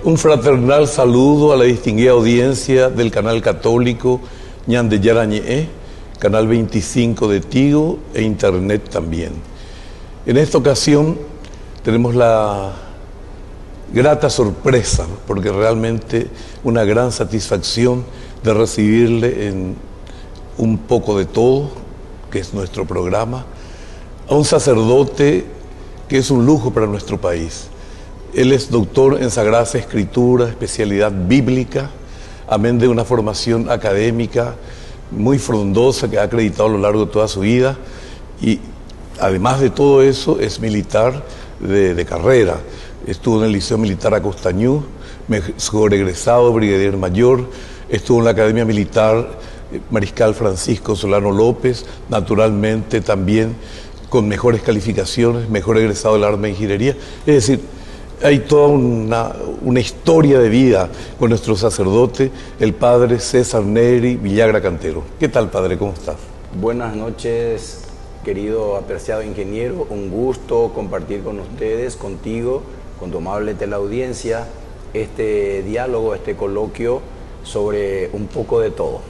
Un fraternal saludo a la distinguida audiencia del canal católico Ñande Yarañé, canal 25 de Tigo e internet también. En esta ocasión tenemos la grata sorpresa, porque realmente una gran satisfacción de recibirle en un poco de todo, que es nuestro programa, a un sacerdote que es un lujo para nuestro país. Él es doctor en Sagradas Escrituras, especialidad bíblica, amén de una formación académica muy frondosa que ha acreditado a lo largo de toda su vida, y además de todo eso es militar de carrera. Estuvo en el Liceo Militar Acostañú, mejor egresado, brigadier mayor, estuvo en la Academia Militar Mariscal Francisco Solano López, naturalmente también con mejores calificaciones, mejor egresado del arma de ingeniería. Es decir, hay toda una historia de vida con nuestro sacerdote, el padre César Neri Villagra Cantero. ¿Qué tal, padre? ¿Cómo estás? Buenas noches, querido apreciado ingeniero. Un gusto compartir con ustedes, contigo, con tu amable teleaudiencia, este diálogo, este coloquio sobre un poco de todo.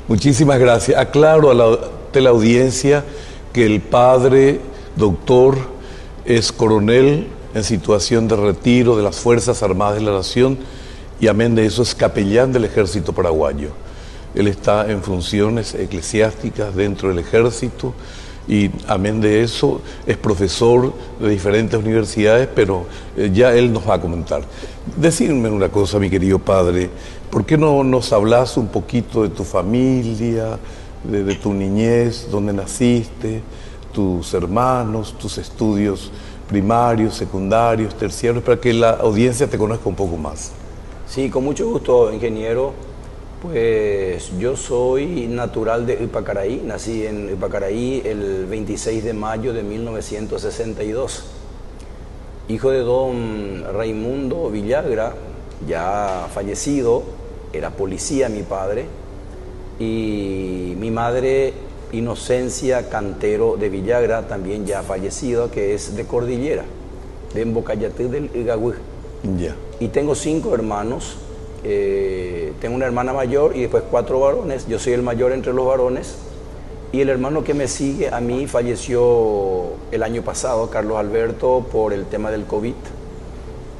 Muchísimas gracias. Aclaro a la teleaudiencia que el padre doctor es coronel en situación de retiro de las Fuerzas Armadas de la Nación y amén de eso es capellán del Ejército Paraguayo. Él está en funciones eclesiásticas dentro del Ejército y amén de eso es profesor de diferentes universidades, pero ya él nos va a comentar. Decirme una cosa, mi querido padre, ¿por qué no nos hablas un poquito de tu familia, de tu niñez, dónde naciste, tus hermanos, tus estudios primarios, secundarios, terciarios, para que la audiencia te conozca un poco más? Sí, con mucho gusto, ingeniero. Pues yo soy natural de Ipacaraí, nací en Ipacaraí el 26 de mayo de 1962. Hijo de don Raimundo Villagra, ya fallecido, era policía mi padre, y mi madre Inocencia Cantero de Villagra, también ya fallecido, que es de Cordillera, de Embocayatí del Igagüí. Ya. Y tengo 5 hermanos, tengo una hermana mayor y después 4 varones. Yo soy el mayor entre los varones, y el hermano que me sigue a mí falleció el año pasado, Carlos Alberto, por el tema del COVID,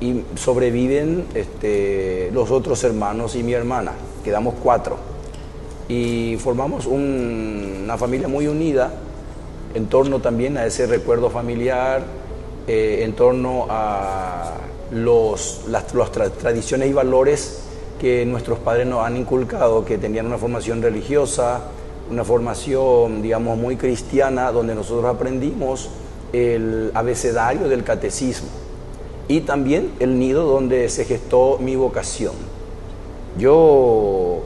y sobreviven los otros hermanos y mi hermana, quedamos 4. Y formamos una familia muy unida en torno también a ese recuerdo familiar, en torno a las tradiciones y valores que nuestros padres nos han inculcado, que tenían una formación religiosa, una formación, digamos, muy cristiana, donde nosotros aprendimos el abecedario del catecismo y también el nido donde se gestó mi vocación. Yo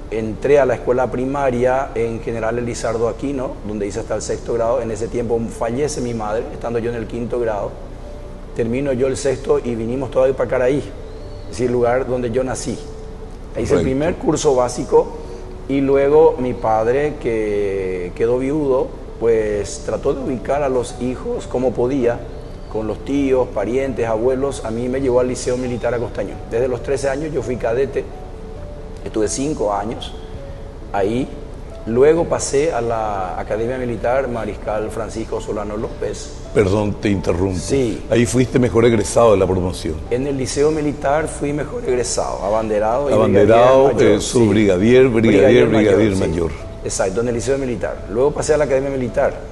entré a la escuela primaria en General Elizardo Aquino, donde hice hasta el 6º grado. En ese tiempo fallece mi madre, estando yo en el 5º grado. Termino yo el 6º y vinimos todavía para Caraí, es decir, el lugar donde yo nací. Ahí hice el primer curso básico, y luego mi padre, que quedó viudo, pues trató de ubicar a los hijos como podía, con los tíos, parientes, abuelos. A mí me llevó al Liceo Militar Acostañú. Desde los 13 años yo fui cadete, estuve 5 años ahí. Luego pasé a la Academia Militar Mariscal Francisco Solano López. Perdón, te interrumpo. Sí. Ahí fuiste mejor egresado de la promoción. En el Liceo Militar fui mejor egresado, abanderado y abanderado, subbrigadier, brigadier mayor. mayor. Sí. Exacto, en el Liceo Militar. Luego pasé a la Academia Militar.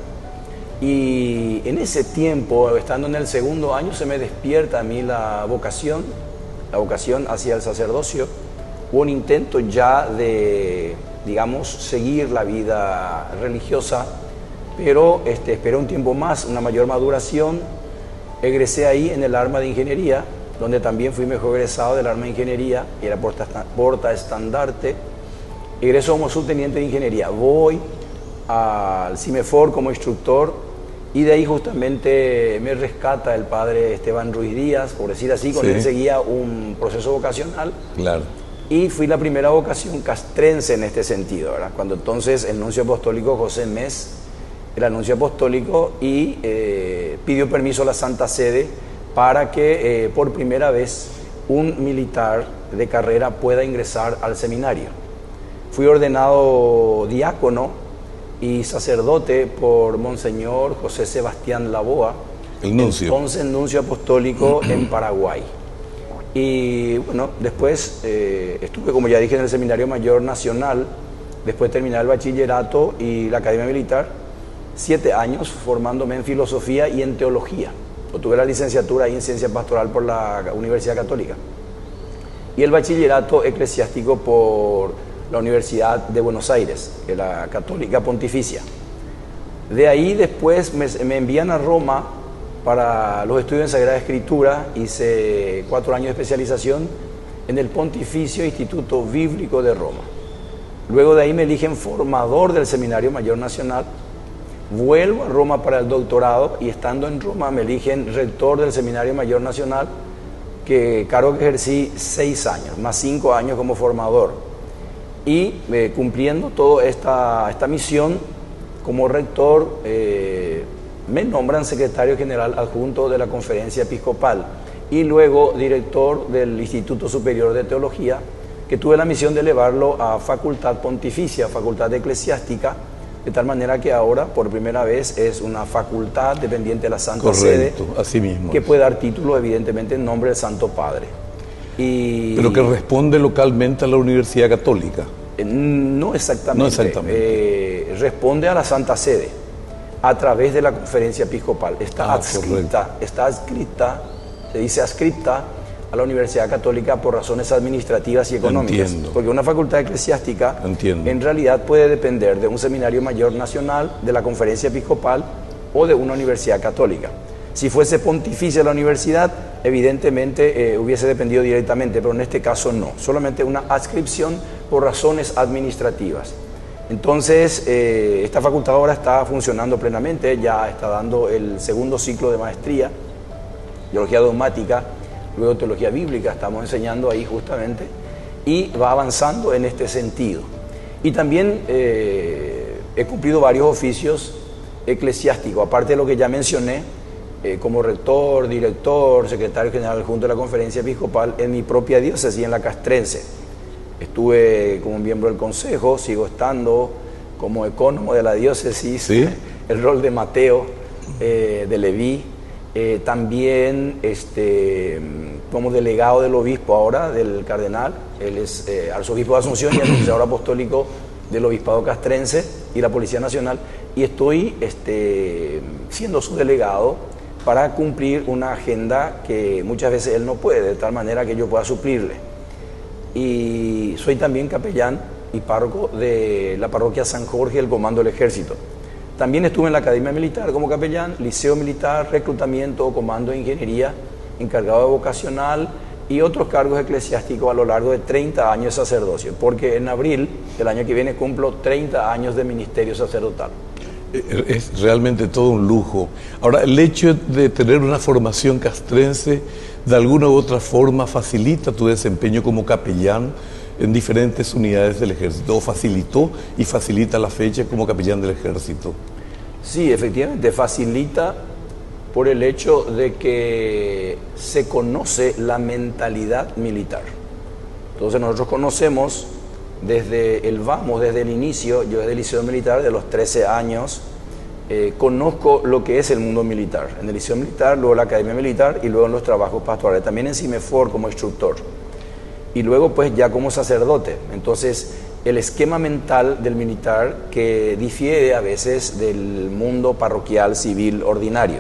Y en ese tiempo, estando en el 2º año, se me despierta a mí la vocación hacia el sacerdocio. Hubo un intento ya de, digamos, seguir la vida religiosa, pero esperé un tiempo más, una mayor maduración. Egresé ahí en el arma de ingeniería, donde también fui mejor egresado del arma de ingeniería, y era portaestandarte. Egreso como subteniente de ingeniería. Voy al CIMEFOR como instructor, y de ahí justamente me rescata el padre Esteban Ruiz Díaz, por decir así, con él seguía un proceso vocacional. Claro. Y fui la primera vocación castrense en este sentido, ¿verdad? Cuando entonces el nuncio apostólico José Mes era el nuncio apostólico y pidió permiso a la Santa Sede para que por primera vez un militar de carrera pueda ingresar al seminario. Fui ordenado diácono y sacerdote por Monseñor José Sebastián Laboa, el nuncio. Entonces nuncio apostólico en Paraguay. Y bueno, después estuve, como ya dije, en el Seminario Mayor Nacional, después terminé el bachillerato y la Academia Militar, 7 años formándome en filosofía y en teología. Obtuve la licenciatura ahí en ciencia pastoral por la Universidad Católica y el bachillerato eclesiástico por la Universidad de Buenos Aires, que es la Católica Pontificia. De ahí después me envían a Roma para los estudios en Sagrada Escritura. Hice 4 años de especialización en el Pontificio Instituto Bíblico de Roma. Luego de ahí me eligen formador del Seminario Mayor Nacional. Vuelvo a Roma para el doctorado y estando en Roma me eligen rector del Seminario Mayor Nacional, cargo que ejercí 6 años, más 5 años como formador. Y cumpliendo toda esta misión como rector, me nombran secretario general adjunto de la Conferencia Episcopal y luego director del Instituto Superior de Teología, que tuve la misión de elevarlo a facultad pontificia, facultad eclesiástica, de tal manera que ahora por primera vez es una facultad dependiente de la Santa Sede, así mismo que puede dar título evidentemente en nombre del Santo Padre. Pero que responde localmente a la Universidad Católica. No exactamente. No exactamente. Responde a la Santa Sede a través de la Conferencia Episcopal. Está adscrita, se dice adscripta a la Universidad Católica por razones administrativas y económicas. Entiendo. Porque una facultad eclesiástica Entiendo. en realidad puede depender de un seminario mayor nacional, de la Conferencia Episcopal o de una universidad católica. Si fuese pontificia la universidad, evidentemente hubiese dependido directamente, pero en este caso no, solamente una adscripción por razones administrativas. Entonces, esta facultad ahora está funcionando plenamente, ya está dando el segundo ciclo de maestría, teología dogmática, luego teología bíblica, estamos enseñando ahí justamente, y va avanzando en este sentido. Y también he cumplido varios oficios eclesiásticos, aparte de lo que ya mencioné, como rector, director, secretario general adjunto de la Conferencia Episcopal en mi propia diócesis, en la Castrense. Estuve como miembro del consejo, sigo estando como ecónomo de la diócesis, ¿sí? El rol de Mateo, de Leví, también como delegado del obispo ahora, del cardenal, él es arzobispo de Asunción y administrador apostólico del obispado castrense y la Policía Nacional, y estoy siendo su delegado para cumplir una agenda que muchas veces él no puede, de tal manera que yo pueda suplirle. Y soy también capellán y párroco de la parroquia San Jorge del Comando del Ejército. También estuve en la Academia Militar como capellán, liceo militar, reclutamiento, comando de ingeniería, encargado de vocacional y otros cargos eclesiásticos a lo largo de 30 años de sacerdocio, porque en abril del año que viene cumplo 30 años de ministerio sacerdotal. Es realmente todo un lujo. Ahora, el hecho de tener una formación castrense de alguna u otra forma facilita tu desempeño como capellán en diferentes unidades del ejército, o facilitó y facilita la fecha como capellán del ejército. Sí, efectivamente, facilita por el hecho de que se conoce la mentalidad militar. Entonces nosotros conocemos desde el inicio, yo desde el liceo militar de los 13 años, conozco lo que es el mundo militar. En el liceo militar, luego en la academia militar y luego en los trabajos pastorales, también en CIMEFOR como instructor. Y luego pues ya como sacerdote. Entonces el esquema mental del militar que difiere a veces del mundo parroquial civil ordinario.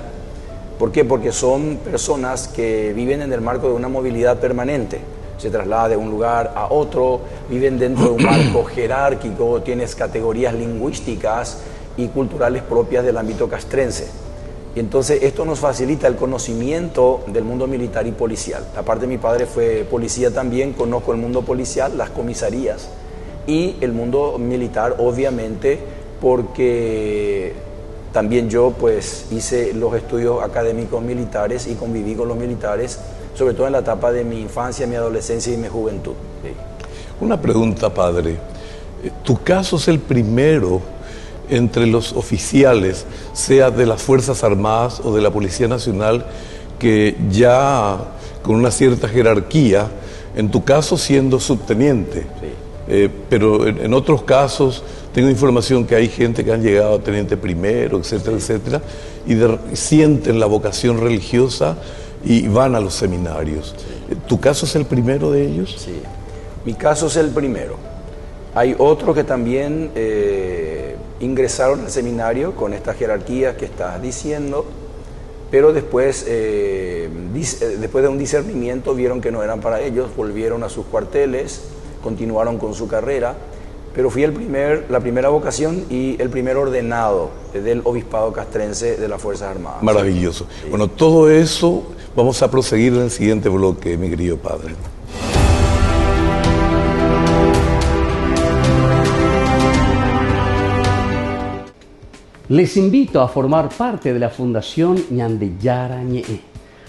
¿Por qué? Porque son personas que viven en el marco de una movilidad permanente. Se traslada de un lugar a otro, viven dentro de un marco jerárquico, tienes categorías lingüísticas y culturales propias del ámbito castrense. Y entonces esto nos facilita el conocimiento del mundo militar y policial. Aparte, mi padre fue policía también, conozco el mundo policial, las comisarías y el mundo militar, obviamente, porque también yo pues hice los estudios académicos militares y conviví con los militares, sobre todo en la etapa de mi infancia, mi adolescencia y mi juventud. Sí. Una pregunta, padre. ¿Tu caso es el primero entre los oficiales, sea de las Fuerzas Armadas o de la Policía Nacional, que ya con una cierta jerarquía, en tu caso siendo subteniente, pero en otros casos tengo información que hay gente que han llegado a teniente primero, etcétera, etcétera, y sienten la vocación religiosa y van a los seminarios? ¿Tu caso es el primero de ellos? Sí, mi caso es el primero. Hay otros que también ingresaron al seminario con esta jerarquía que estás diciendo, pero después de un discernimiento vieron que no eran para ellos, volvieron a sus cuarteles, continuaron con su carrera, pero fui la primera vocación y el primer ordenado del obispado castrense de las Fuerzas Armadas. Maravilloso. Sí. Bueno, todo eso vamos a proseguir en el siguiente bloque, mi querido padre. Les invito a formar parte de la Fundación Ñandeyara Ñe'e.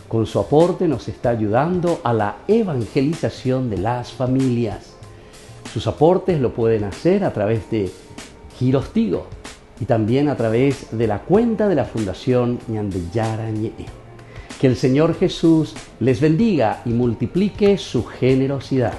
Con su aporte nos está ayudando a la evangelización de las familias. Sus aportes lo pueden hacer a través de Giros Tigo y también a través de la cuenta de la Fundación Ñandeyara Ñe'e. Que el Señor Jesús les bendiga y multiplique su generosidad.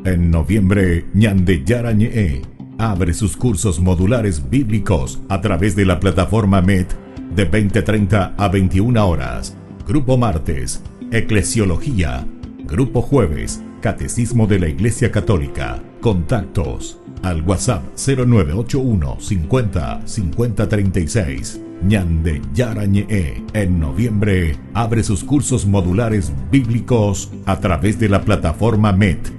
En noviembre, Ñandeyara Ñe'e abre sus cursos modulares bíblicos a través de la plataforma MET de 20:30 a 21 horas. Grupo martes, Eclesiología. Grupo jueves, Catecismo de la Iglesia Católica. Contactos al WhatsApp 0981 50 50 36. Ñandeyara Ñe'e en noviembre abre sus cursos modulares bíblicos a través de la plataforma MET.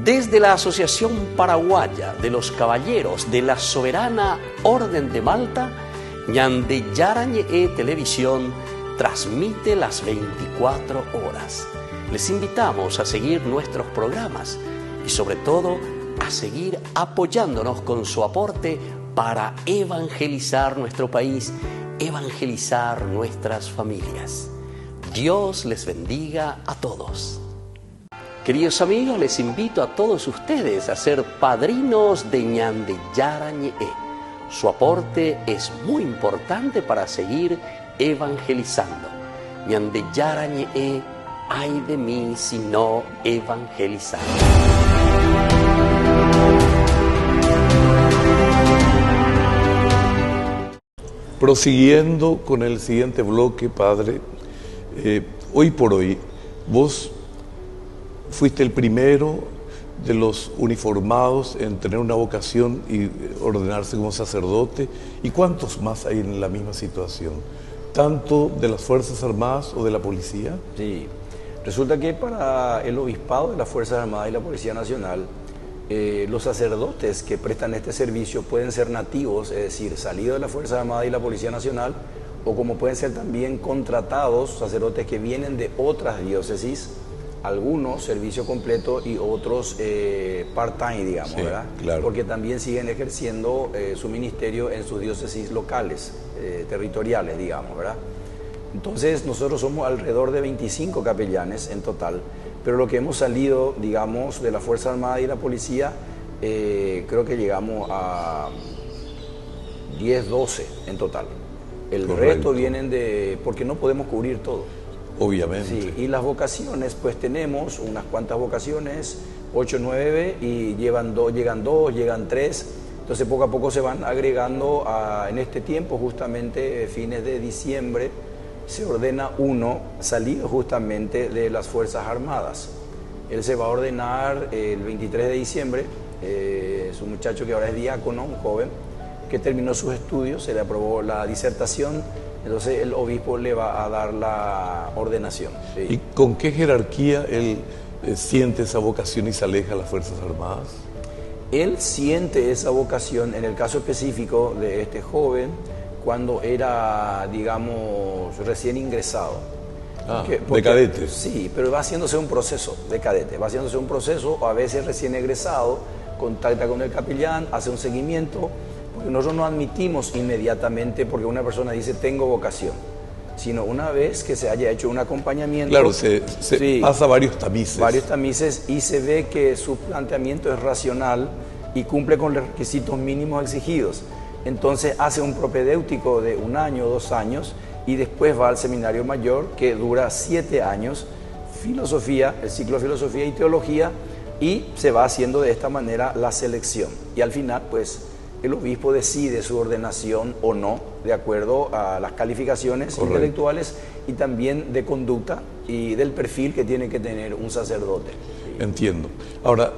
Desde la Asociación Paraguaya de los Caballeros de la Soberana Orden de Malta, Ñandeyara Ñe'e Televisión transmite las 24 horas. Les invitamos a seguir nuestros programas y sobre todo a seguir apoyándonos con su aporte para evangelizar nuestro país, evangelizar nuestras familias. Dios les bendiga a todos. Queridos amigos, les invito a todos ustedes a ser padrinos de Ñandeyara Ñe'e. Su aporte es muy importante para seguir evangelizando. Ñandeyara Ñe'e, ay de mí si no evangelizar. Prosiguiendo con el siguiente bloque, padre, hoy por hoy, vos fuiste el primero de los uniformados en tener una vocación y ordenarse como sacerdote. ¿Y cuántos más hay en la misma situación? ¿Tanto de las Fuerzas Armadas o de la Policía? Sí, resulta que para el obispado de las Fuerzas Armadas y la Policía Nacional, los sacerdotes que prestan este servicio pueden ser nativos, es decir, salidos de las Fuerzas Armadas y la Policía Nacional, o como pueden ser también contratados, sacerdotes que vienen de otras diócesis, algunos servicio completo y otros part-time, digamos, sí, ¿verdad? Claro. Porque también siguen ejerciendo su ministerio en sus diócesis locales, territoriales, digamos, ¿verdad? Entonces nosotros somos alrededor de 25 capellanes en total, pero lo que hemos salido, digamos, de la Fuerza Armada y la Policía, creo que llegamos a 10, 12 en total. El Correcto. resto vienen de... porque no podemos cubrir todo. Obviamente. Sí, y las vocaciones, pues tenemos unas cuantas vocaciones, 8, 9, y llegan 2, llegan 3, entonces poco a poco se van agregando en este tiempo, justamente fines de diciembre, se ordena uno salido justamente de las Fuerzas Armadas. Él se va a ordenar el 23 de diciembre, es un muchacho que ahora es diácono, un joven, que terminó sus estudios, se le aprobó la disertación Entonces el obispo le va a dar la ordenación. ¿Sí? ¿Y con qué jerarquía él siente esa vocación y se aleja a las Fuerzas Armadas? Él siente esa vocación, en el caso específico de este joven, cuando era, digamos, recién ingresado. De cadete. Sí, pero va haciéndose un proceso de cadete, va haciéndose un proceso, a veces recién egresado, contacta con el capellán, hace un seguimiento, porque nosotros no admitimos inmediatamente porque una persona dice tengo vocación, sino una vez que se haya hecho un acompañamiento. Claro, se pasa varios tamices. Varios tamices y se ve que su planteamiento es racional y cumple con los requisitos mínimos exigidos. Entonces hace un propedéutico de 1 año, 2 años y después va al seminario mayor que dura 7 años, filosofía, el ciclo de filosofía y teología, y se va haciendo de esta manera la selección. Y al final, pues, el obispo decide su ordenación o no, de acuerdo a las calificaciones intelectuales y también de conducta y del perfil que tiene que tener un sacerdote. Entiendo. Ahora,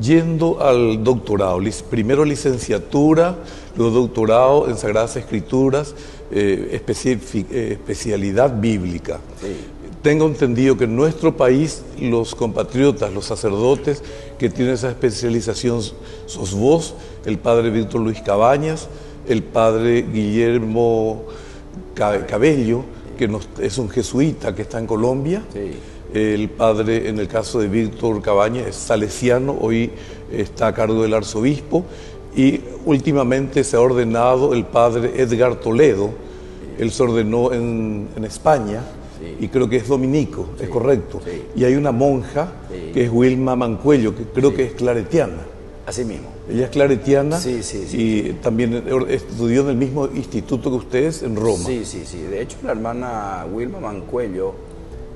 yendo al doctorado, primero licenciatura, luego doctorado en Sagradas Escrituras, especialidad bíblica. Sí. Tengo entendido que en nuestro país los compatriotas, los sacerdotes que tienen esa especialización sos vos, el padre Víctor Luis Cabañas, el padre Guillermo Cabello, que es un jesuita que está en Colombia. Sí. El padre, en el caso de Víctor Cabañas, es salesiano, hoy está a cargo del arzobispo, y últimamente se ha ordenado el padre Edgar Toledo. Él se ordenó en España. Sí. Y creo que es dominico, sí, es correcto. Sí. Y hay una monja, sí, que es Wilma Mancuello, que creo, sí, que es claretiana. Así mismo. Ella es claretiana, sí, sí, sí, y sí, también estudió en el mismo instituto que ustedes en Roma. Sí, sí, sí. De hecho, la hermana Wilma Mancuello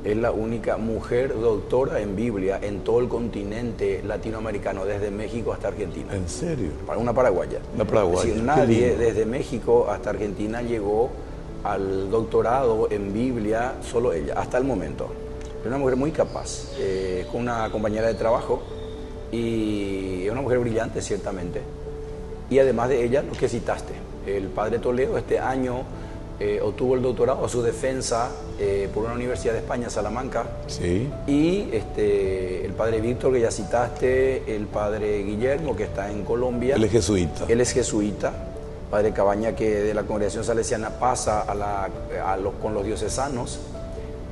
es la única mujer doctora en Biblia en todo el continente latinoamericano, desde México hasta Argentina. ¿En serio? Una paraguaya. Una paraguaya. Es decir, nadie desde México hasta Argentina llegó al doctorado en Biblia, solo ella, hasta el momento. Es una mujer muy capaz, con una compañera de trabajo, y es una mujer brillante, ciertamente. Y además de ella, lo que citaste, el padre Toledo este año obtuvo el doctorado a su defensa por una universidad de España, Salamanca. Sí. Y el padre Víctor, que ya citaste, el padre Guillermo, que está en Colombia. Él es jesuita. Él es jesuita. Padre Cabaña, que de la congregación salesiana pasa con los diocesanos,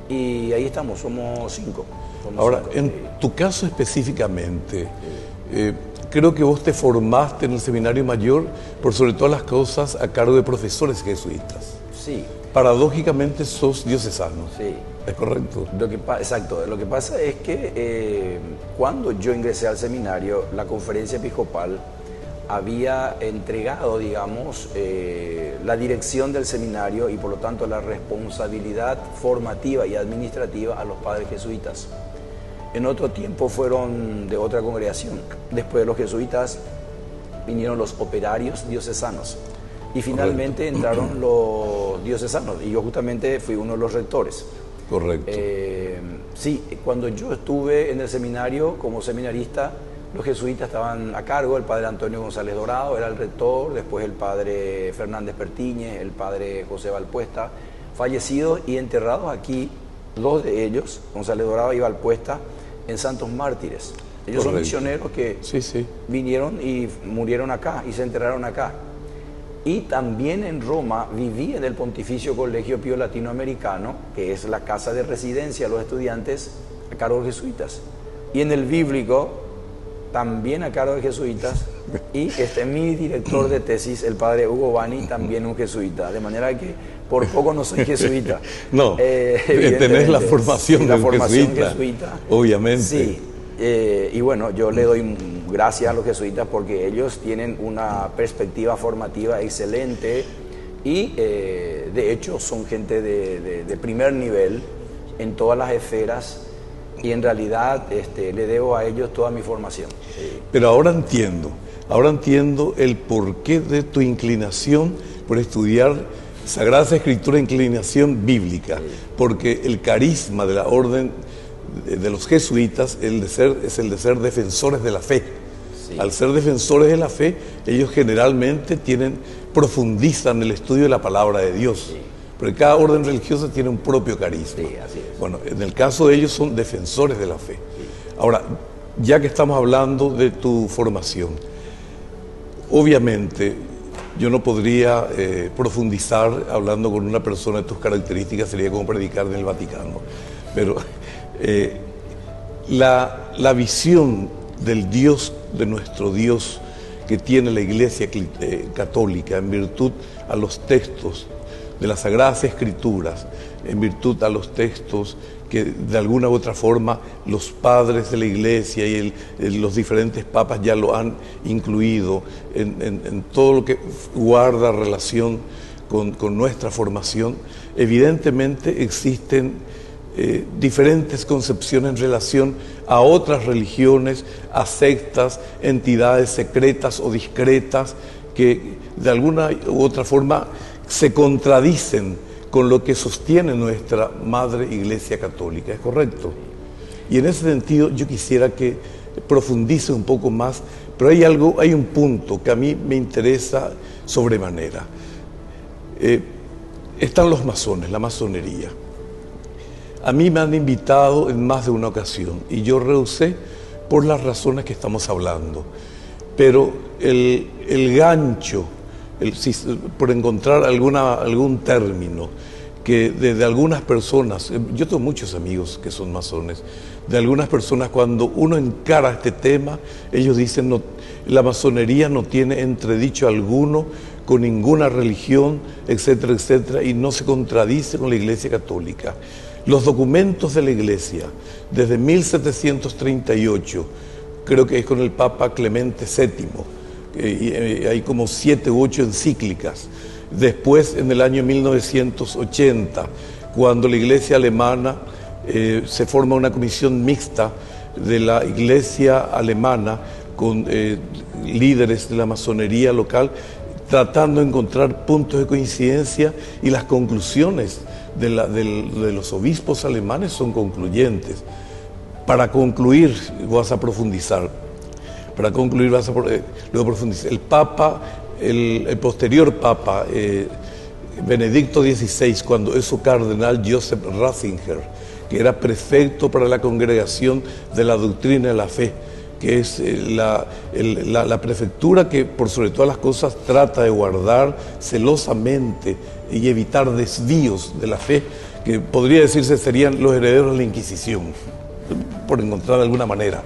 y ahí estamos, somos 5. Ahora, en tu caso específicamente, creo que vos te formaste en el seminario mayor por sobre todas las cosas a cargo de profesores jesuitas. Sí. Paradójicamente sos diocesano. Sí. ¿Es correcto? Exacto. Lo que pasa es que cuando yo ingresé al seminario, la conferencia episcopal había entregado, digamos, la dirección del seminario y por lo tanto la responsabilidad formativa y administrativa a los padres jesuitas. En otro tiempo fueron de otra congregación. Después de los jesuitas vinieron los operarios diocesanos y finalmente entraron los diocesanos, y yo justamente fui uno de los rectores. Correcto. Sí, cuando yo estuve en el seminario como seminarista, los jesuitas estaban a cargo, el padre Antonio González Dorado era el rector, después el padre Fernández Pertíñez, el padre José Valpuesta, fallecidos y enterrados aquí, 2 de ellos, González Dorado y Valpuesta, en Santos Mártires. Ellos son misioneros que vinieron y murieron acá y se enterraron acá. Y también en Roma viví en el Pontificio Colegio Pío Latinoamericano, que es la casa de residencia de los estudiantes a cargo de jesuitas. Y en el bíblico, también a cargo de jesuitas, y mi director de tesis, el padre Hugo Bani, también un jesuita, de manera que por poco no soy jesuita. No, tenés la formación de jesuita, obviamente. Sí, y bueno, yo le doy gracias a los jesuitas porque ellos tienen una perspectiva formativa excelente y de hecho son gente de primer nivel en todas las esferas. Y en realidad le debo a ellos toda mi formación. Pero ahora entiendo el porqué de tu inclinación por estudiar Sagradas Escrituras, inclinación bíblica, porque el carisma de la orden de los jesuitas es el de ser defensores de la fe. Sí. Al ser defensores de la fe, ellos generalmente profundizan el estudio de la palabra de Dios. Sí. porque cada orden religiosa tiene un propio carisma. Sí, así es. Bueno, en el caso de ellos son defensores de la fe. Ahora, ya que estamos hablando de tu formación, obviamente yo no podría profundizar hablando con una persona de tus características, sería como predicar en el Vaticano, pero la visión del Dios, de nuestro Dios, que tiene la Iglesia católica en virtud a los textos de las Sagradas Escrituras, en virtud a los textos que de alguna u otra forma los padres de la Iglesia y los diferentes papas ya lo han incluido en todo lo que guarda relación con nuestra formación. Evidentemente existen diferentes concepciones en relación a otras religiones, a sectas, entidades secretas o discretas que de alguna u otra forma se contradicen con lo que sostiene nuestra Madre Iglesia Católica, ¿es correcto? Y en ese sentido yo quisiera que profundice un poco más, pero hay un punto que a mí me interesa sobremanera. Están los masones, la masonería. A mí me han invitado en más de una ocasión y yo rehusé por las razones que estamos hablando. Pero el gancho, por encontrar algún término, que de algunas personas, yo tengo muchos amigos que son masones, de algunas personas cuando uno encara este tema, ellos dicen, no, la masonería no tiene entredicho alguno con ninguna religión, etcétera, etcétera, y no se contradice con la Iglesia Católica. Los documentos de la Iglesia, desde 1738, creo que es con el Papa Clemente VII, hay como 7 u 8 encíclicas. Después, en el año 1980, cuando la Iglesia alemana se forma una comisión mixta de la Iglesia alemana con líderes de la masonería local, tratando de encontrar puntos de coincidencia, y las conclusiones de los obispos alemanes son concluyentes. Para concluir, vas a profundizar. Para concluir, luego profundizar. El Papa, el posterior Papa, Benedicto XVI, cuando es su cardenal Joseph Ratzinger, que era prefecto para la Congregación de la Doctrina de la Fe, que es la prefectura que por sobre todas las cosas trata de guardar celosamente y evitar desvíos de la fe, que podría decirse serían los herederos de la Inquisición, por encontrar de alguna manera.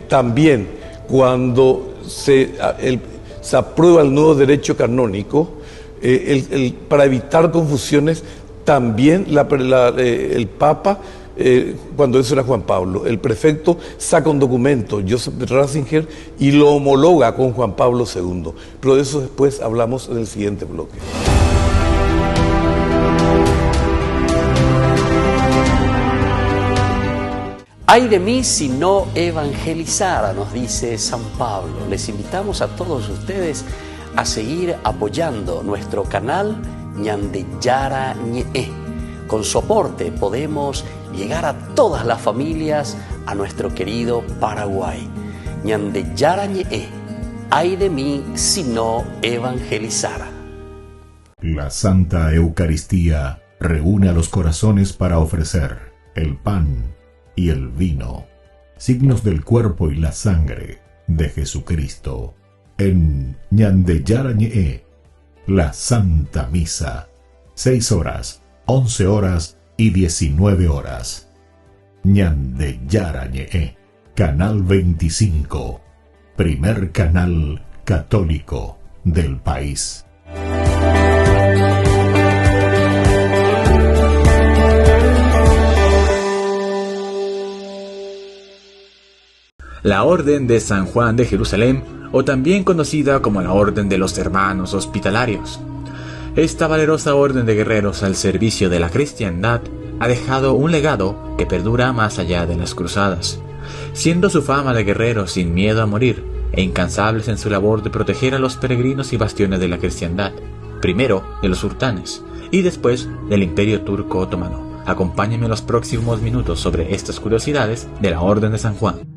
También cuando se aprueba el nuevo derecho canónico, para evitar confusiones, también el Papa, cuando eso era Juan Pablo, el prefecto saca un documento, Joseph Ratzinger, y lo homologa con Juan Pablo II. Pero de eso después hablamos en el siguiente bloque. Ay de mí si no evangelizara, nos dice San Pablo. Les invitamos a todos ustedes a seguir apoyando nuestro canal Ñande Yara Ñe. Con su aporte podemos llegar a todas las familias a nuestro querido Paraguay. Ñande Yara Ñe. Ay de mí si no evangelizara. La Santa Eucaristía reúne a los corazones para ofrecer el pan y el vino, signos del cuerpo y la sangre de Jesucristo. En Ñande Yara Ñe, la Santa Misa, 6 horas, 11 horas y 19 horas. Ñande Yara Ñe, Canal 25, primer canal católico del país. La Orden de San Juan de Jerusalén, o también conocida como la Orden de los Hermanos Hospitalarios. Esta valerosa orden de guerreros al servicio de la cristiandad ha dejado un legado que perdura más allá de las cruzadas, siendo su fama de guerreros sin miedo a morir e incansables en su labor de proteger a los peregrinos y bastiones de la cristiandad, primero de los sultanes y después del Imperio Turco Otomano. Acompáñenme en los próximos minutos sobre estas curiosidades de la Orden de San Juan.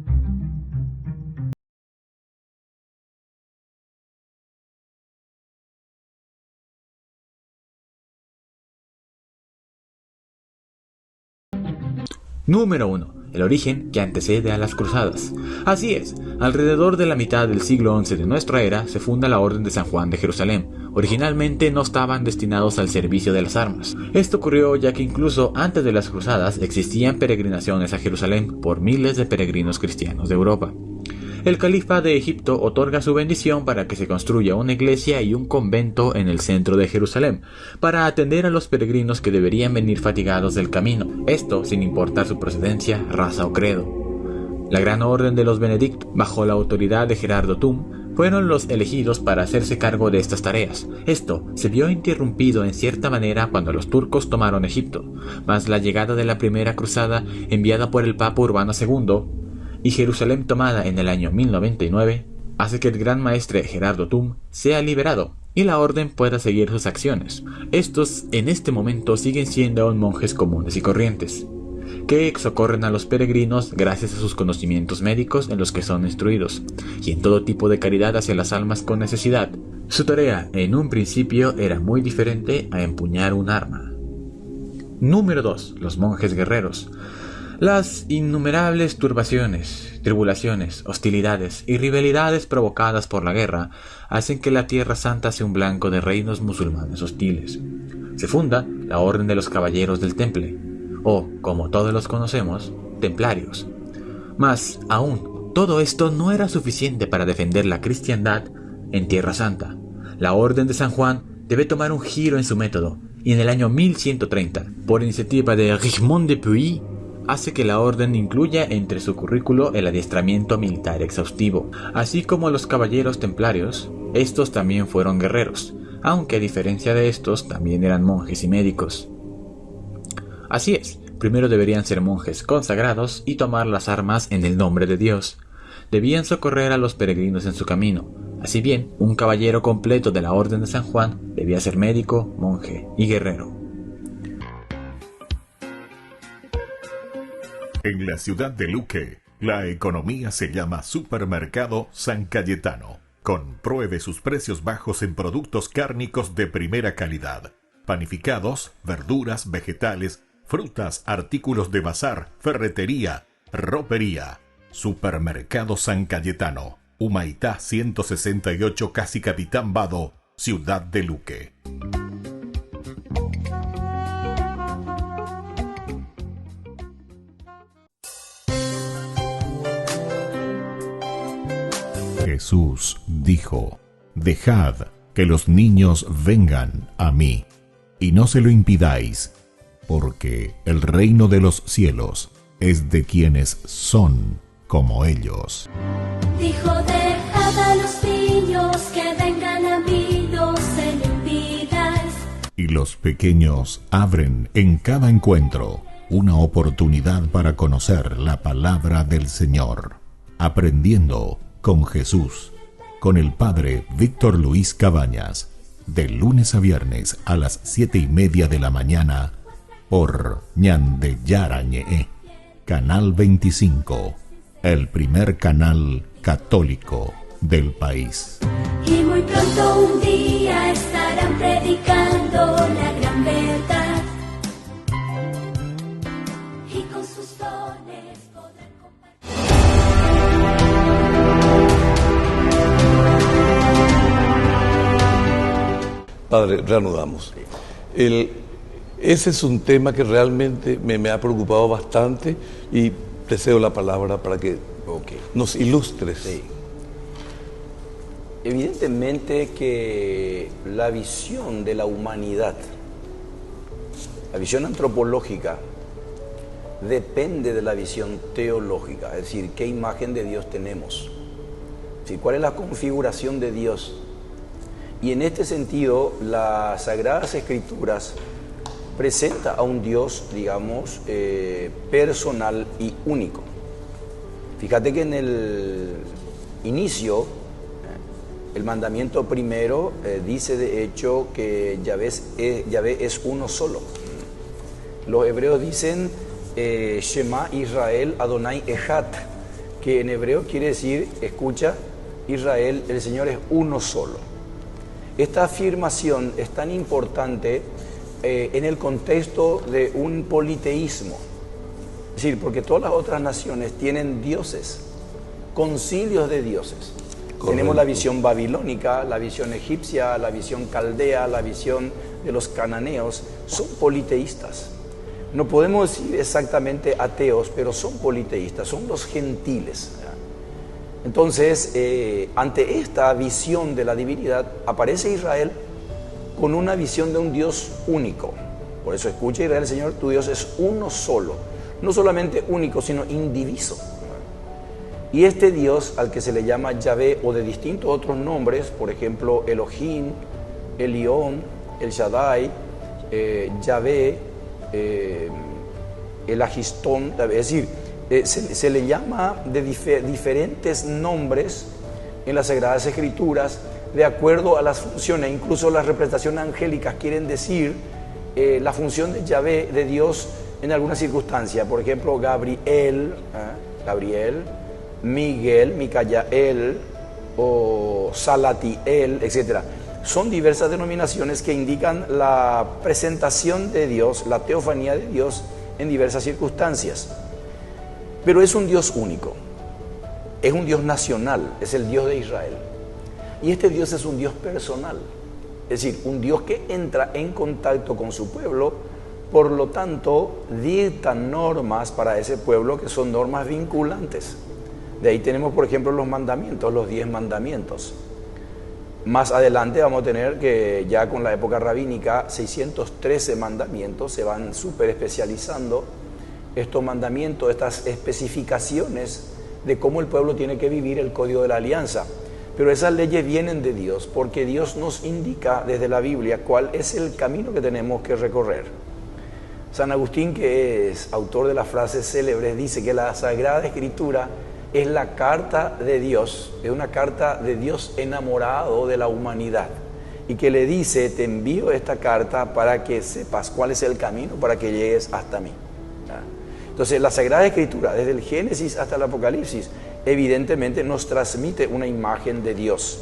Número 1. El origen que antecede a las cruzadas. Así es, alrededor de la mitad del siglo XI de nuestra era se funda la Orden de San Juan de Jerusalén. Originalmente no estaban destinados al servicio de las armas. Esto ocurrió ya que incluso antes de las cruzadas existían peregrinaciones a Jerusalén por miles de peregrinos cristianos de Europa. El califa de Egipto otorga su bendición para que se construya una iglesia y un convento en el centro de Jerusalén, para atender a los peregrinos que deberían venir fatigados del camino, esto sin importar su procedencia, raza o credo. La Gran Orden de los Benedictos, bajo la autoridad de Gerardo Tum, fueron los elegidos para hacerse cargo de estas tareas. Esto se vio interrumpido en cierta manera cuando los turcos tomaron Egipto, mas la llegada de la primera cruzada enviada por el Papa Urbano II y Jerusalén tomada en el año 1099, hace que el gran maestre Gerardo Tum sea liberado y la orden pueda seguir sus acciones. Estos en este momento siguen siendo aún monjes comunes y corrientes, que socorren a los peregrinos gracias a sus conocimientos médicos en los que son instruidos, y en todo tipo de caridad hacia las almas con necesidad. Su tarea en un principio era muy diferente a empuñar un arma. Número 2. Los monjes guerreros. Las innumerables turbaciones, tribulaciones, hostilidades y rivalidades provocadas por la guerra hacen que la Tierra Santa sea un blanco de reinos musulmanes hostiles. Se funda la Orden de los Caballeros del Temple, o, como todos los conocemos, templarios. Mas, aún, todo esto no era suficiente para defender la cristiandad en Tierra Santa. La Orden de San Juan debe tomar un giro en su método, y en el año 1130, por iniciativa de Richemont de Puy, hace que la orden incluya entre su currículo el adiestramiento militar exhaustivo. Así como los caballeros templarios, estos también fueron guerreros, aunque a diferencia de estos también eran monjes y médicos. Así es, primero deberían ser monjes consagrados y tomar las armas en el nombre de Dios. Debían socorrer a los peregrinos en su camino. Así bien, un caballero completo de la Orden de San Juan debía ser médico, monje y guerrero. En la ciudad de Luque, la economía se llama Supermercado San Cayetano. Compruebe sus precios bajos en productos cárnicos de primera calidad. Panificados, verduras, vegetales, frutas, artículos de bazar, ferretería, ropería. Supermercado San Cayetano, Humaitá 168, Casi Capitán Vado, ciudad de Luque. Jesús dijo: «Dejad que los niños vengan a mí, y no se lo impidáis, porque el reino de los cielos es de quienes son como ellos». Dijo: «Dejad a los niños que vengan a mí, no se lo impidáis». Y los pequeños abren en cada encuentro una oportunidad para conocer la palabra del Señor, aprendiendo con Jesús, con el Padre Víctor Luis Cabañas, de lunes a viernes a las 7:30 de la mañana, por Ñande Yarañe, Canal 25, el primer canal católico del país. Y muy pronto un día estarán predicando la gran verdad, y con sus dones podrán compartir. Padre, reanudamos. Ese es un tema que realmente me ha preocupado bastante y te cedo la palabra para que nos ilustres. Sí. Evidentemente que la visión de la humanidad, la visión antropológica, depende de la visión teológica, es decir, qué imagen de Dios tenemos, ¿sí? ¿Cuál es la configuración de Dios? Y en este sentido, las Sagradas Escrituras presenta a un Dios, digamos, personal y único. Fíjate que en el inicio, el mandamiento primero dice de hecho que Yahvé es uno solo. Los hebreos dicen Shema Israel Adonai Echad, que en hebreo quiere decir, escucha, Israel, el Señor es uno solo. Esta afirmación es tan importante en el contexto de un politeísmo. Es decir, porque todas las otras naciones tienen dioses, concilios de dioses. Correcto. Tenemos la visión babilónica, la visión egipcia, la visión caldea, la visión de los cananeos. Son politeístas. No podemos decir exactamente ateos, pero son politeístas, son los gentiles. Entonces, ante esta visión de la divinidad, aparece Israel con una visión de un Dios único. Por eso escucha Israel, Señor, tu Dios es uno solo. No solamente único, sino indiviso. Y este Dios, al que se le llama Yahvé, o de distintos otros nombres, por ejemplo, Elohim, Elión, El Shaddai, Yahvé, el Agistón, es decir, se le llama de diferentes nombres en las Sagradas Escrituras de acuerdo a las funciones. Incluso las representaciones angélicas quieren decir la función de Yahvé, de Dios, en alguna circunstancia. Por ejemplo, Gabriel, Miguel, Micayael o Salatiel, etc. Son diversas denominaciones que indican la presentación de Dios, la teofanía de Dios en diversas circunstancias. Pero es un Dios único, es un Dios nacional, es el Dios de Israel. Y este Dios es un Dios personal, es decir, un Dios que entra en contacto con su pueblo, por lo tanto dicta normas para ese pueblo que son normas vinculantes. De ahí tenemos, por ejemplo, los mandamientos, los 10 mandamientos. Más adelante vamos a tener que ya con la época rabínica, 613 mandamientos, se van súper especializando estos mandamientos, estas especificaciones de cómo el pueblo tiene que vivir el código de la alianza. Pero esas leyes vienen de Dios, porque Dios nos indica desde la Biblia cuál es el camino que tenemos que recorrer. San Agustín, que es autor de las frases célebres, dice que la Sagrada Escritura es la carta de Dios, es una carta de Dios enamorado de la humanidad, y que le dice, te envío esta carta para que sepas cuál es el camino para que llegues hasta mí. Entonces, la Sagrada Escritura, desde el Génesis hasta el Apocalipsis, evidentemente nos transmite una imagen de Dios.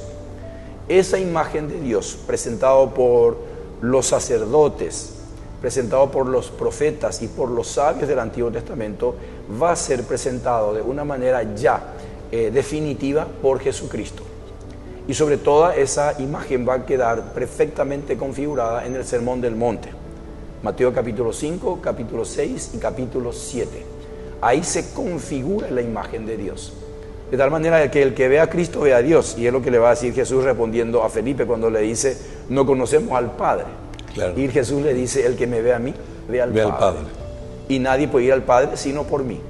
Esa imagen de Dios, presentado por los sacerdotes, presentado por los profetas y por los sabios del Antiguo Testamento, va a ser presentado de una manera ya definitiva por Jesucristo. Y sobre toda esa imagen va a quedar perfectamente configurada en el Sermón del Monte. Mateo capítulo 5, capítulo 6 y capítulo 7. Ahí se configura la imagen de Dios. De tal manera que el que ve a Cristo ve a Dios. Y es lo que le va a decir Jesús respondiendo a Felipe cuando le dice, no conocemos al Padre. Claro. Y Jesús le dice, el que me ve a mí, ve al Padre. Y nadie puede ir al Padre sino por mí.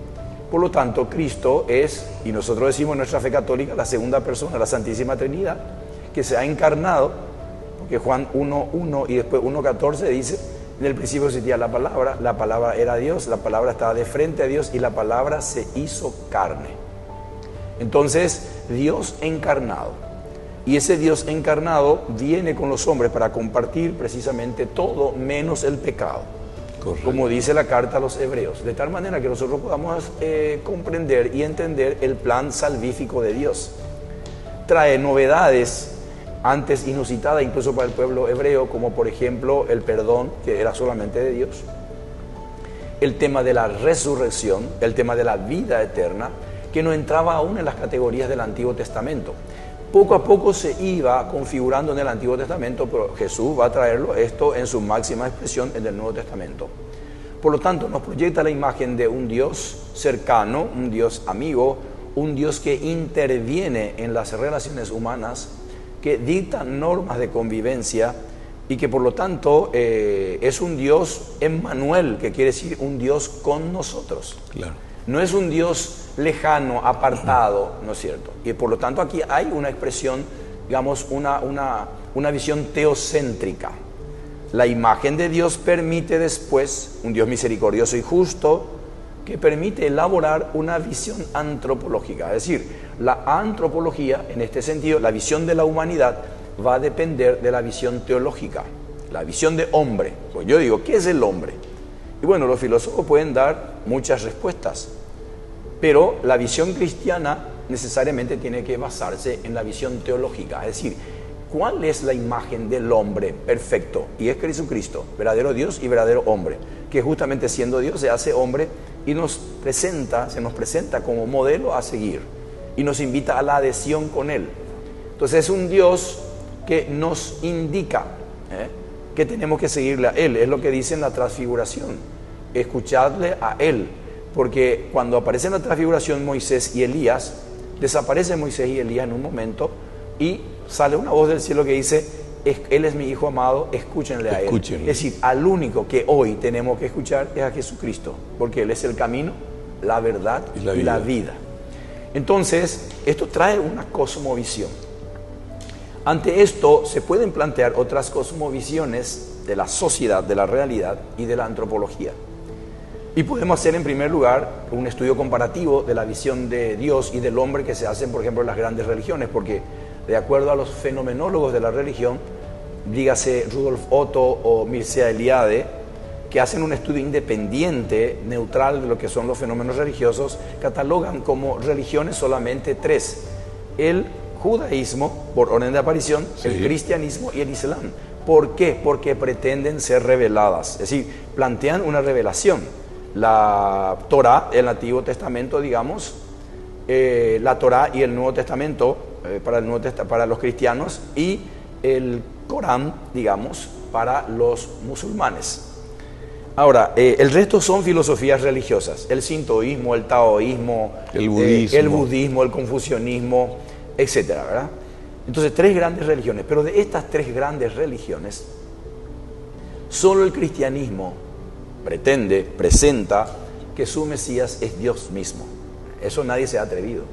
Por lo tanto, Cristo es, y nosotros decimos en nuestra fe católica, la segunda persona, la Santísima Trinidad, que se ha encarnado, porque Juan 1:1 y después 1:14 dice, en el principio existía la palabra era Dios, la palabra estaba de frente a Dios y la palabra se hizo carne. Entonces, Dios encarnado. Y ese Dios encarnado viene con los hombres para compartir precisamente todo menos el pecado. Correcto. Como dice la carta a los hebreos, de tal manera que nosotros podamos comprender y entender el plan salvífico de Dios. Trae novedades antes inusitadas incluso para el pueblo hebreo, como por ejemplo el perdón, que era solamente de Dios, el tema de la resurrección, el tema de la vida eterna, que no entraba aún en las categorías del Antiguo Testamento. Poco a poco se iba configurando en el Antiguo Testamento, pero Jesús va a traerlo esto en su máxima expresión en el Nuevo Testamento. Por lo tanto, nos proyecta la imagen de un Dios cercano, un Dios amigo, un Dios que interviene en las relaciones humanas, que dicta normas de convivencia y que por lo tanto es un Dios Emmanuel, que quiere decir un Dios con nosotros. Claro. No es un Dios lejano, apartado, ¿no es cierto? Y por lo tanto aquí hay una expresión, digamos, una visión teocéntrica. La imagen de Dios permite después, un Dios misericordioso y justo, que permite elaborar una visión antropológica. Es decir, la antropología, en este sentido, la visión de la humanidad, va a depender de la visión teológica, la visión de hombre. Pues yo digo, ¿qué es el hombre? Y bueno, los filósofos pueden dar muchas respuestas, pero la visión cristiana necesariamente tiene que basarse en la visión teológica, es decir, ¿cuál es la imagen del hombre perfecto? Y es Jesucristo, verdadero Dios y verdadero hombre, que justamente siendo Dios se hace hombre y se nos presenta como modelo a seguir y nos invita a la adhesión con Él. Entonces es un Dios que nos indica que tenemos que seguirle a Él. Es lo que dice en la transfiguración, escuchadle a Él, porque cuando aparece en la transfiguración Moisés y Elías, desaparece Moisés y Elías en un momento y sale una voz del cielo que dice: Él es mi Hijo amado, escúchenle a Él. Es decir, al único que hoy tenemos que escuchar es a Jesucristo, porque Él es el camino, la verdad y la vida. Entonces, esto trae una cosmovisión. Ante esto se pueden plantear otras cosmovisiones de la sociedad, de la realidad y de la antropología. Y podemos hacer en primer lugar un estudio comparativo de la visión de Dios y del hombre que se hacen, por ejemplo, en las grandes religiones, porque de acuerdo a los fenomenólogos de la religión, dígase Rudolf Otto o Mircea Eliade, que hacen un estudio independiente, neutral de lo que son los fenómenos religiosos, catalogan como religiones solamente tres: el judaísmo, por orden de aparición, el cristianismo y el islam. ¿Por qué? Porque pretenden ser reveladas, es decir, plantean una revelación. La Torá, el Antiguo Testamento, digamos, la Torá y el Nuevo Testamento para los cristianos, y el Corán, digamos, para los musulmanes. Ahora, el resto son filosofías religiosas: el sintoísmo, el taoísmo, el budismo, el confucianismo, etcétera, ¿verdad? Entonces, tres grandes religiones, pero de estas tres grandes religiones, solo el cristianismo presenta que su Mesías es Dios mismo. Eso nadie se ha atrevido.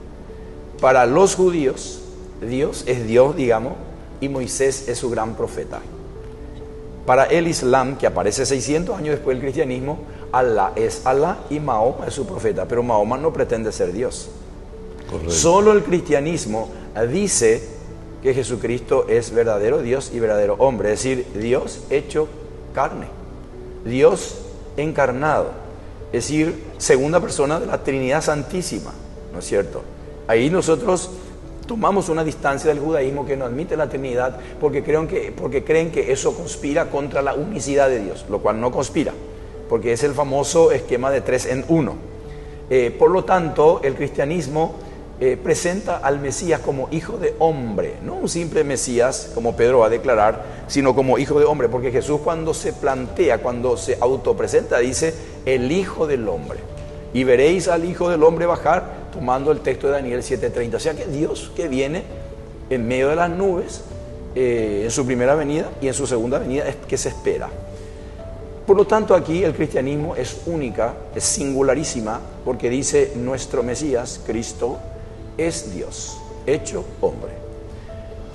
Para los judíos, Dios es Dios, digamos, y Moisés es su gran profeta. Para el Islam, que aparece 600 años después del cristianismo, Alá es Alá y Mahoma es su profeta, pero Mahoma no pretende ser Dios. Correcto. Solo el cristianismo dice que Jesucristo es verdadero Dios y verdadero hombre, es decir, Dios hecho carne, Dios encarnado, es decir, segunda persona de la Trinidad Santísima, ¿no es cierto? Ahí nosotros tomamos una distancia del judaísmo que no admite la Trinidad porque creen que eso conspira contra la unicidad de Dios, lo cual no conspira, porque es el famoso esquema de 3 en 1. Por lo tanto, el cristianismo presenta al Mesías como hijo de hombre, no un simple Mesías, como Pedro va a declarar, sino como hijo de hombre, porque Jesús cuando se autopresenta, dice el Hijo del Hombre. Y veréis al Hijo del Hombre bajar, tomando el texto de Daniel 7:30. O sea que Dios que viene en medio de las nubes, en su primera venida, y en su segunda venida es que se espera. Por lo tanto, aquí el cristianismo es única, es singularísima, porque dice nuestro Mesías, Cristo, es Dios, hecho hombre.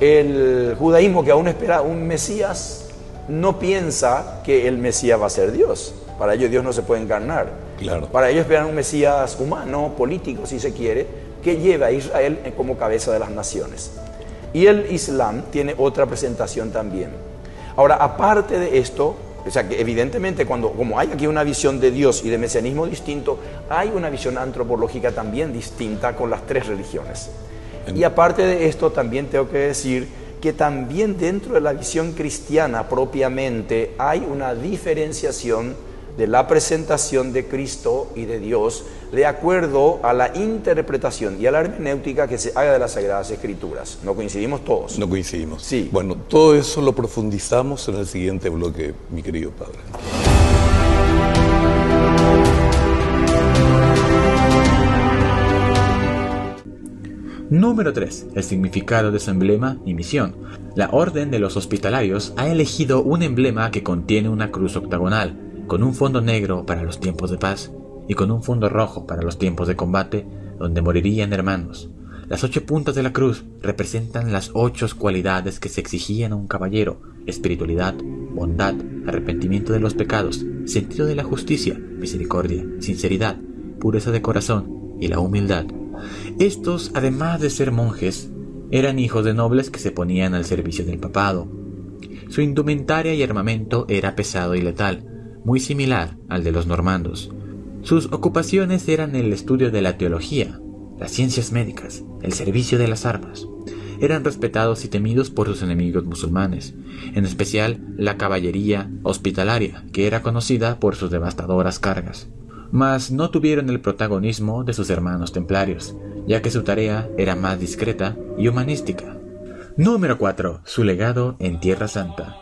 El judaísmo, que aún espera un Mesías, no piensa que el Mesías va a ser Dios. Para ellos Dios no se puede encarnar. Claro. Para ellos esperan un Mesías humano, político si se quiere, que lleve a Israel como cabeza de las naciones. Y el Islam tiene otra presentación también. Ahora, aparte de esto, o sea que evidentemente como hay aquí una visión de Dios y de mesianismo distinto, hay una visión antropológica también distinta con las tres religiones. Y aparte de esto, también tengo que decir que también dentro de la visión cristiana propiamente hay una diferenciación de la presentación de Cristo y de Dios de acuerdo a la interpretación y a la hermenéutica que se haga de las Sagradas Escrituras. ¿No coincidimos todos? No coincidimos. Sí. Bueno, todo eso lo profundizamos en el siguiente bloque, mi querido padre. Número 3. El significado de su emblema y misión. La Orden de los Hospitalarios ha elegido un emblema que contiene una cruz octagonal, con un fondo negro para los tiempos de paz y con un fondo rojo para los tiempos de combate, donde morirían hermanos. Las 8 puntas de la cruz representan las 8 cualidades que se exigían a un caballero: espiritualidad, bondad, arrepentimiento de los pecados, sentido de la justicia, misericordia, sinceridad, pureza de corazón y la humildad. Estos, además de ser monjes, eran hijos de nobles que se ponían al servicio del papado. Su indumentaria y armamento era pesado y letal, muy similar al de los normandos. Sus ocupaciones eran el estudio de la teología, las ciencias médicas, el servicio de las armas. Eran respetados y temidos por sus enemigos musulmanes, en especial la caballería hospitalaria, que era conocida por sus devastadoras cargas. mas no tuvieron el protagonismo de sus hermanos templarios, ya que su tarea era más discreta y humanística. Número 4. Su legado en Tierra Santa.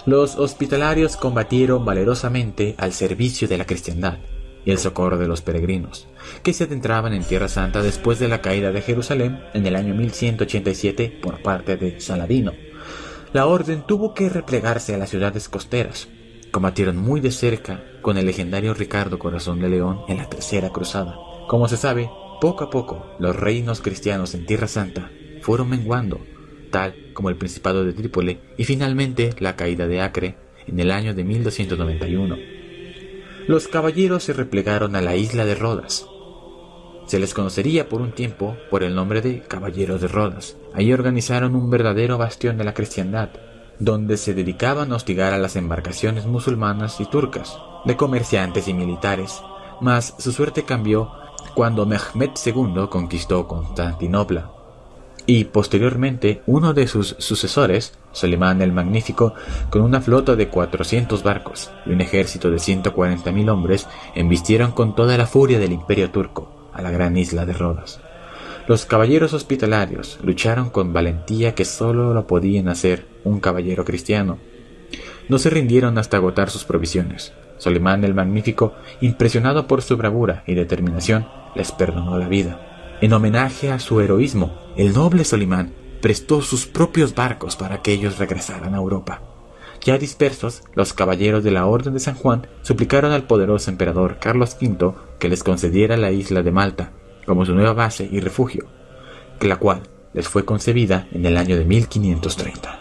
Los hospitalarios combatieron valerosamente al servicio de la cristiandad y el socorro de los peregrinos, que se adentraban en Tierra Santa después de la caída de Jerusalén en el año 1187 por parte de Saladino. La orden tuvo que replegarse a las ciudades costeras. Combatieron muy de cerca con el legendario Ricardo Corazón de León en la Tercera Cruzada. Como se sabe, poco a poco los reinos cristianos en Tierra Santa fueron menguando, tal como el Principado de Trípoli y finalmente la caída de Acre en el año de 1291. Los caballeros se replegaron a la isla de Rodas. Se les conocería por un tiempo por el nombre de Caballeros de Rodas. Allí organizaron un verdadero bastión de la cristiandad, donde se dedicaban a hostigar a las embarcaciones musulmanas y turcas, de comerciantes y militares, mas su suerte cambió cuando Mehmed II conquistó Constantinopla, y posteriormente uno de sus sucesores, Solimán el Magnífico, con una flota de 400 barcos y un ejército de 140.000 hombres, embistieron con toda la furia del imperio turco a la gran isla de Rodas. Los caballeros hospitalarios lucharon con valentía que solo lo podían hacer un caballero cristiano. No se rindieron hasta agotar sus provisiones. Solimán el Magnífico, impresionado por su bravura y determinación, les perdonó la vida. En homenaje a su heroísmo, el noble Solimán prestó sus propios barcos para que ellos regresaran a Europa. Ya dispersos, los caballeros de la Orden de San Juan suplicaron al poderoso emperador Carlos V que les concediera la isla de Malta como su nueva base y refugio, la cual les fue concebida en el año de 1530.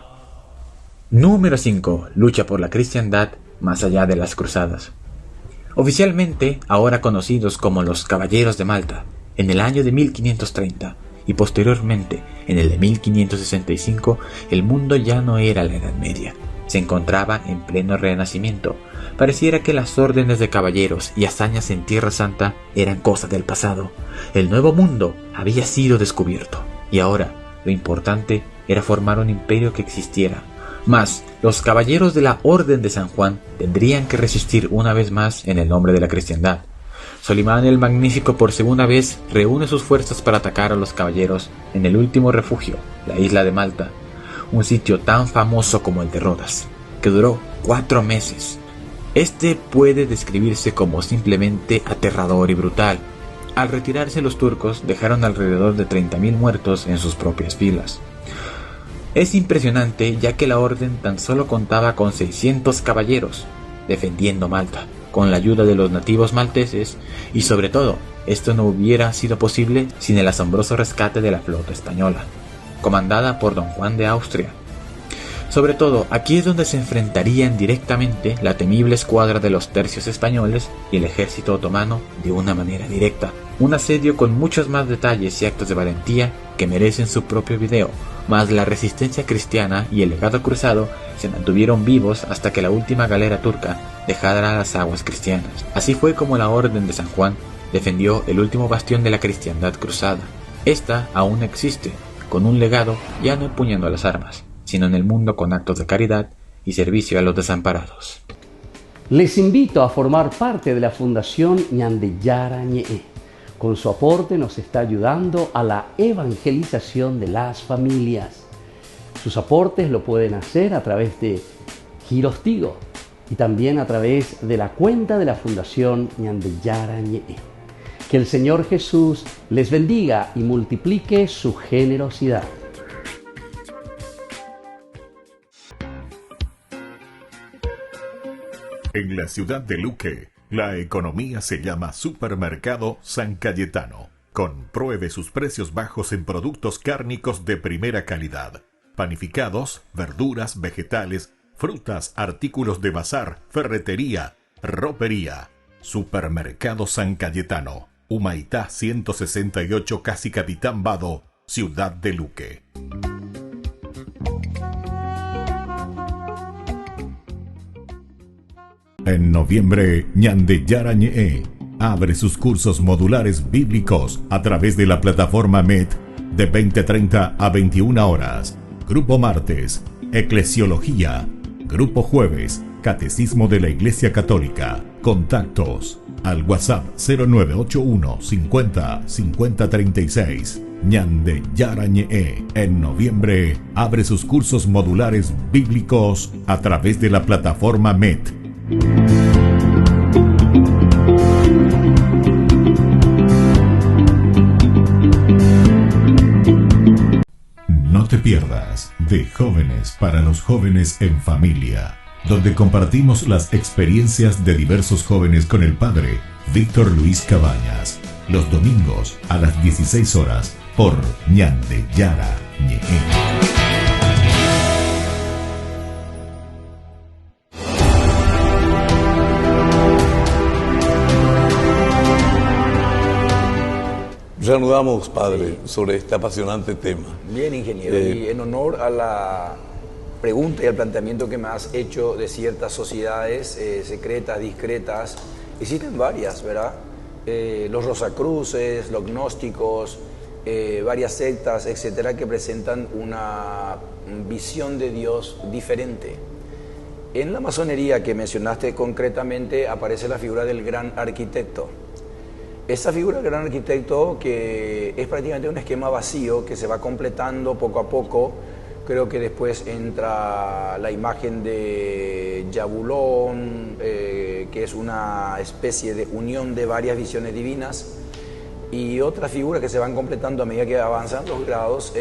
Número 5. Lucha por la cristiandad más allá de las cruzadas. Oficialmente, ahora conocidos como los Caballeros de Malta, en el año de 1530 y posteriormente en el de 1565, el mundo ya no era la Edad Media. Se encontraba en pleno renacimiento. Pareciera que las órdenes de caballeros y hazañas en Tierra Santa eran cosa del pasado. El nuevo mundo había sido descubierto y ahora lo importante era formar un imperio que existiera. Mas los caballeros de la Orden de San Juan tendrían que resistir una vez más en el nombre de la cristiandad. Solimán el Magnífico por segunda vez reúne sus fuerzas para atacar a los caballeros en el último refugio, la isla de Malta, un sitio tan famoso como el de Rodas, que duró 4 meses. Este puede describirse como simplemente aterrador y brutal. Al retirarse los turcos dejaron alrededor de 30.000 muertos en sus propias filas. Es impresionante ya que la orden tan solo contaba con 600 caballeros defendiendo Malta, con la ayuda de los nativos malteses, y sobre todo, esto no hubiera sido posible sin el asombroso rescate de la flota española, comandada por Don Juan de Austria. Sobre todo, aquí es donde se enfrentarían directamente la temible escuadra de los tercios españoles y el ejército otomano de una manera directa. Un asedio con muchos más detalles y actos de valentía que merecen su propio video, mas la resistencia cristiana y el legado cruzado se mantuvieron vivos hasta que la última galera turca dejara las aguas cristianas. Así fue como la Orden de San Juan defendió el último bastión de la cristiandad cruzada. Esta aún existe, con un legado ya no empuñando las armas, sino en el mundo con actos de caridad y servicio a los desamparados. Les invito a formar parte de la Fundación Ñande Yara Ñe'e. Con su aporte nos está ayudando a la evangelización de las familias. Sus aportes lo pueden hacer a través de Giros Tigo y también a través de la cuenta de la Fundación Ñande Yara Ñe'e. Que el Señor Jesús les bendiga y multiplique su generosidad. En la ciudad de Luque, la economía se llama Supermercado San Cayetano. Compruebe sus precios bajos en productos cárnicos de primera calidad. Panificados, verduras, vegetales, frutas, artículos de bazar, ferretería, ropería. Supermercado San Cayetano. Humaitá 168, Casi Capitán Vado, ciudad de Luque. En noviembre, Ñande Yara Ñe'e abre sus cursos modulares bíblicos a través de la plataforma MET de 20:30 a 21 horas. Grupo martes, Eclesiología. Grupo jueves, Catecismo de la Iglesia Católica. Contactos al WhatsApp 0981 50 50 36. Ñande Yarañe en noviembre abre sus cursos modulares bíblicos a través de la plataforma MET. No te pierdas de Jóvenes para los Jóvenes en Familia, donde compartimos las experiencias de diversos jóvenes con el padre Víctor Luis Cabañas, los domingos a las 16 horas por Ñande Yarañe. Reanudamos, padre, sobre este apasionante tema. Bien, ingeniero. Y en honor a la pregunta y al planteamiento que me has hecho de ciertas sociedades secretas, discretas, existen varias, ¿verdad? Los Rosacruces, los gnósticos, varias sectas, etcétera, que presentan una visión de Dios diferente. En la masonería que mencionaste concretamente aparece la figura del gran arquitecto. Esa figura del gran arquitecto, que es prácticamente un esquema vacío que se va completando poco a poco. Creo que después entra la imagen de Yabulón, que es una especie de unión de varias visiones divinas, y otras figuras que se van completando a medida que avanzan los grados.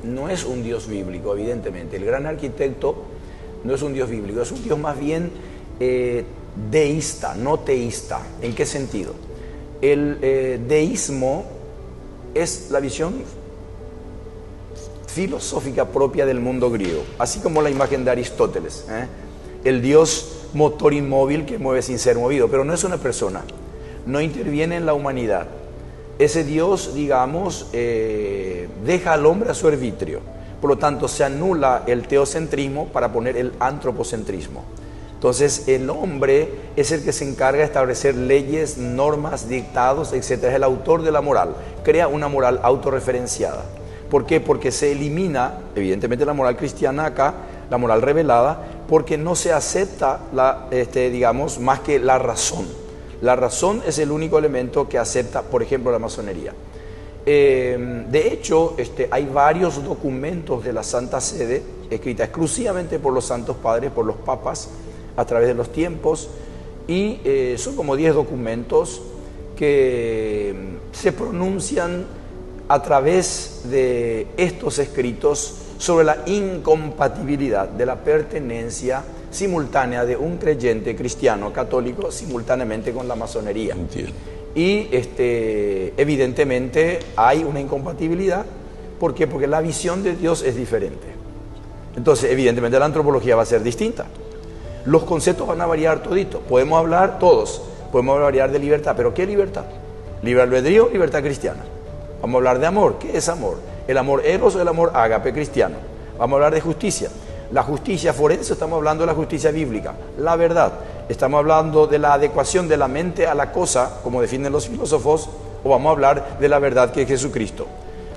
No es un Dios bíblico, evidentemente. El gran arquitecto no es un Dios bíblico, es un Dios más bien deísta, no teísta. ¿En qué sentido? El deísmo es la visión filosófica propia del mundo griego, así como la imagen de Aristóteles, el Dios motor inmóvil que mueve sin ser movido, pero no es una persona, no interviene en la humanidad. Ese Dios, digamos, deja al hombre a su arbitrio, por lo tanto se anula el teocentrismo para poner el antropocentrismo. Entonces el hombre es el que se encarga de establecer leyes, normas, dictados, etc. Es el autor de la moral, crea una moral autorreferenciada. ¿Por qué? Porque se elimina, evidentemente, la moral cristiana acá, la moral revelada, porque no se acepta, digamos, más que la razón. La razón es el único elemento que acepta, por ejemplo, la masonería. De hecho, hay varios documentos de la Santa Sede, escritas exclusivamente por los santos padres, por los papas, a través de los tiempos, y son como 10 documentos que se pronuncian a través de estos escritos sobre la incompatibilidad de la pertenencia simultánea de un creyente cristiano católico simultáneamente con la masonería. Entiendo. Y evidentemente hay una incompatibilidad. ¿Por qué? Porque la visión de Dios es diferente. Entonces, evidentemente la antropología va a ser distinta. Los conceptos van a variar todito. Podemos hablar todos, podemos variar de libertad, pero ¿qué libertad? Libre albedrío, libertad cristiana. Vamos a hablar de amor. ¿Qué es amor? ¿El amor eros o el amor ágape cristiano? Vamos a hablar de justicia. La justicia forense, estamos hablando de la justicia bíblica. La verdad, estamos hablando de la adecuación de la mente a la cosa, como definen los filósofos, o vamos a hablar de la verdad que es Jesucristo.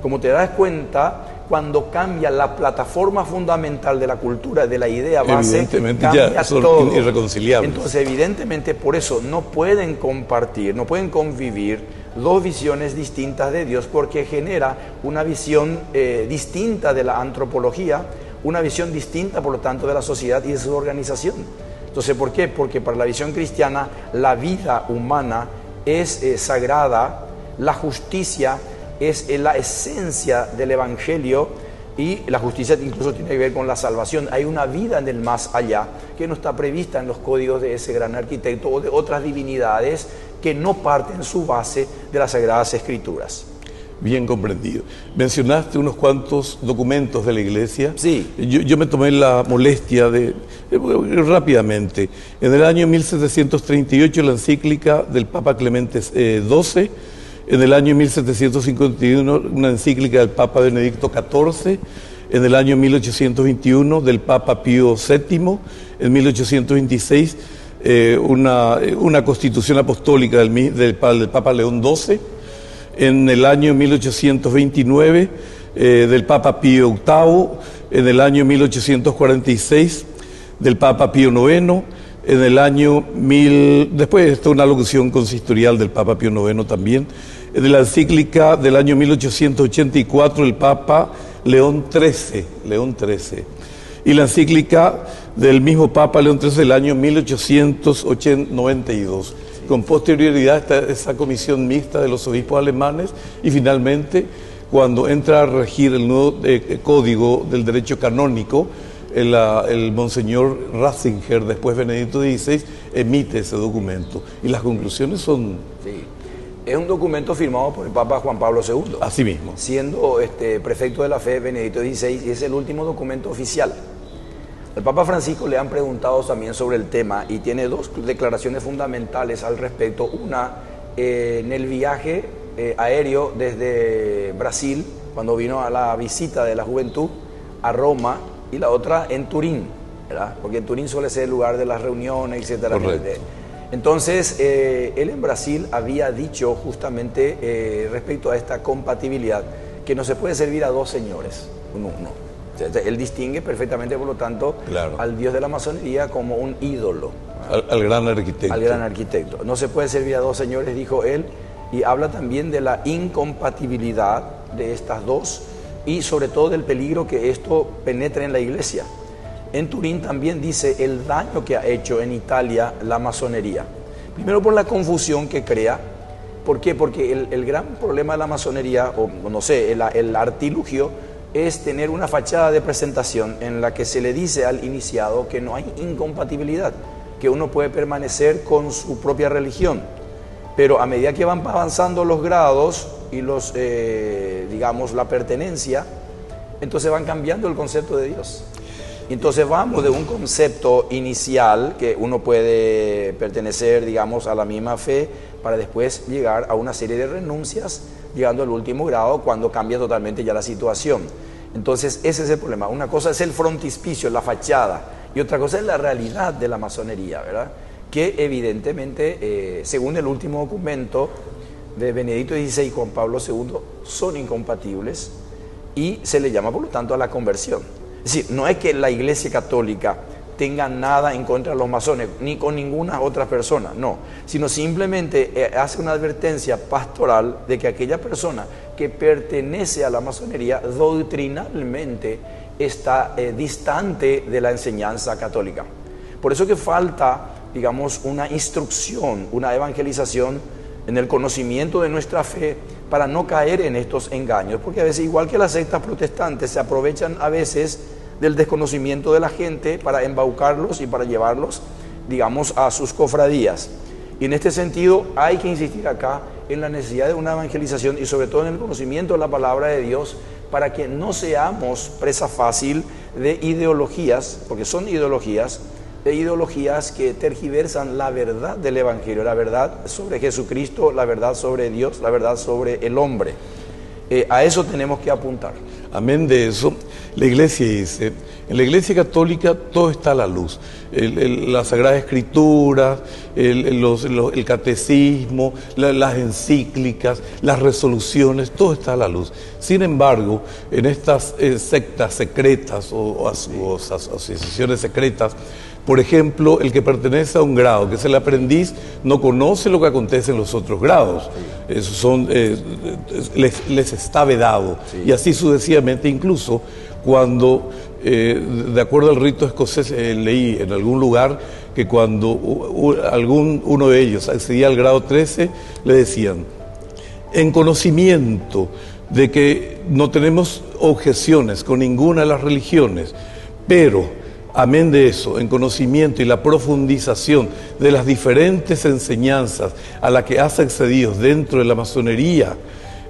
Como te das cuenta, cuando cambia la plataforma fundamental de la cultura, de la idea base, evidentemente cambia ya son todo. Irreconciliables. Entonces, evidentemente, por eso no pueden compartir, no pueden convivir dos visiones distintas de Dios, porque genera una visión distinta de la antropología, una visión distinta, por lo tanto, de la sociedad y de su organización. Entonces, ¿por qué? Porque para la visión cristiana la vida humana es sagrada, la justicia es la esencia del Evangelio, y la justicia incluso tiene que ver con la salvación. Hay una vida en el más allá que no está prevista en los códigos de ese gran arquitecto o de otras divinidades que no parten su base de las Sagradas Escrituras. Bien comprendido. Mencionaste unos cuantos documentos de la Iglesia. Sí. Yo me tomé la molestia de, rápidamente, en el año 1738 la encíclica del Papa Clemente XII, en el año 1751 una encíclica del Papa Benedicto XIV, en el año 1821 del Papa Pío VII, en 1826 una constitución apostólica del Papa León XII, en el año 1829 del Papa Pío VIII, en el año 1846 del Papa Pío IX, en el año 1000, después está una locución consistorial del Papa Pío IX también, de la encíclica del año 1884, el Papa León XIII, y la encíclica del mismo Papa León XIII del año 1892. Con posterioridad está esa comisión mixta de los obispos alemanes y finalmente, cuando entra a regir el nuevo código del derecho canónico, el monseñor Ratzinger, después Benedicto XVI, emite ese documento. Y las conclusiones son... Sí. Es un documento firmado por el Papa Juan Pablo II. Así mismo. Siendo prefecto de la fe Benedicto XVI, y es el último documento oficial. Al Papa Francisco le han preguntado también sobre el tema y tiene dos declaraciones fundamentales al respecto. Una, en el viaje aéreo desde Brasil, cuando vino a la visita de la juventud a Roma, y la otra en Turín, ¿verdad? Porque en Turín suele ser el lugar de las reuniones, etcétera. Correcto. Entonces, él en Brasil había dicho justamente respecto a esta compatibilidad, que no se puede servir a dos señores, uno. Él distingue perfectamente, por lo tanto, claro, al dios de la masonería como un ídolo. Al gran arquitecto. Al gran arquitecto. No se puede servir a dos señores, dijo él, y habla también de la incompatibilidad de estas dos y sobre todo del peligro que esto penetre en la iglesia. En Turín también dice el daño que ha hecho en Italia la masonería. Primero por la confusión que crea. ¿Por qué? Porque el gran problema de la masonería, o no sé, el artilugio, es tener una fachada de presentación en la que se le dice al iniciado que no hay incompatibilidad, que uno puede permanecer con su propia religión. Pero a medida que van avanzando los grados y digamos, la pertenencia, entonces van cambiando el concepto de Dios. Entonces vamos de un concepto inicial que uno puede pertenecer, digamos, a la misma fe para después llegar a una serie de renuncias, llegando al último grado cuando cambia totalmente ya la situación. Entonces ese es el problema. Una cosa es el frontispicio, la fachada, y otra cosa es la realidad de la masonería, ¿verdad? Que evidentemente, según el último documento de Benedicto XVI y Juan Pablo II, son incompatibles y se le llama por lo tanto a la conversión. Es decir, no es que la Iglesia Católica tenga nada en contra de los masones, ni con ninguna otra persona, no, sino simplemente hace una advertencia pastoral de que aquella persona que pertenece a la masonería doctrinalmente está distante de la enseñanza católica. Por eso que falta, digamos, una instrucción, una evangelización en el conocimiento de nuestra fe para no caer en estos engaños, porque a veces, igual que las sectas protestantes, se aprovechan a veces del desconocimiento de la gente para embaucarlos y para llevarlos, digamos, a sus cofradías. Y en este sentido hay que insistir acá en la necesidad de una evangelización y sobre todo en el conocimiento de la palabra de Dios, para que no seamos presa fácil de ideologías, porque son ideologías, de ideologías que tergiversan la verdad del Evangelio, la verdad sobre Jesucristo, la verdad sobre Dios, la verdad sobre el hombre. A eso tenemos que apuntar. Amén de eso. La Iglesia dice, en la Iglesia Católica todo está a la luz. La Sagrada Escritura, el Catecismo, las encíclicas, las resoluciones, todo está a la luz. Sin embargo, en estas sectas secretas o asociaciones secretas, por ejemplo, el que pertenece a un grado, que es el aprendiz, no conoce lo que acontece en los otros grados. Eso les está vedado. Sí. Y así sucesivamente, incluso cuando, de acuerdo al rito escocés, leí en algún lugar que cuando uno de ellos accedía al grado 13, le decían, en conocimiento de que no tenemos objeciones con ninguna de las religiones, pero amén de eso, en conocimiento y la profundización de las diferentes enseñanzas a las que has accedido dentro de la masonería,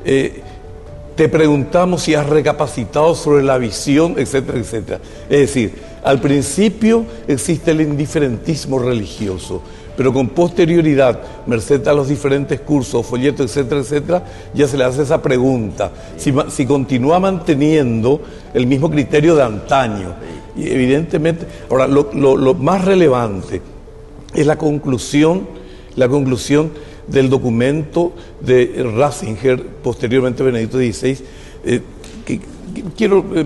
te preguntamos si has recapacitado sobre la visión, etcétera, etcétera. Es decir, al principio existe el indiferentismo religioso, pero con posterioridad, merced a los diferentes cursos, folletos, etcétera, etcétera, ya se le hace esa pregunta, si continúa manteniendo el mismo criterio de antaño. Y evidentemente, ahora lo más relevante es la conclusión del documento de Ratzinger, posteriormente Benedicto XVI,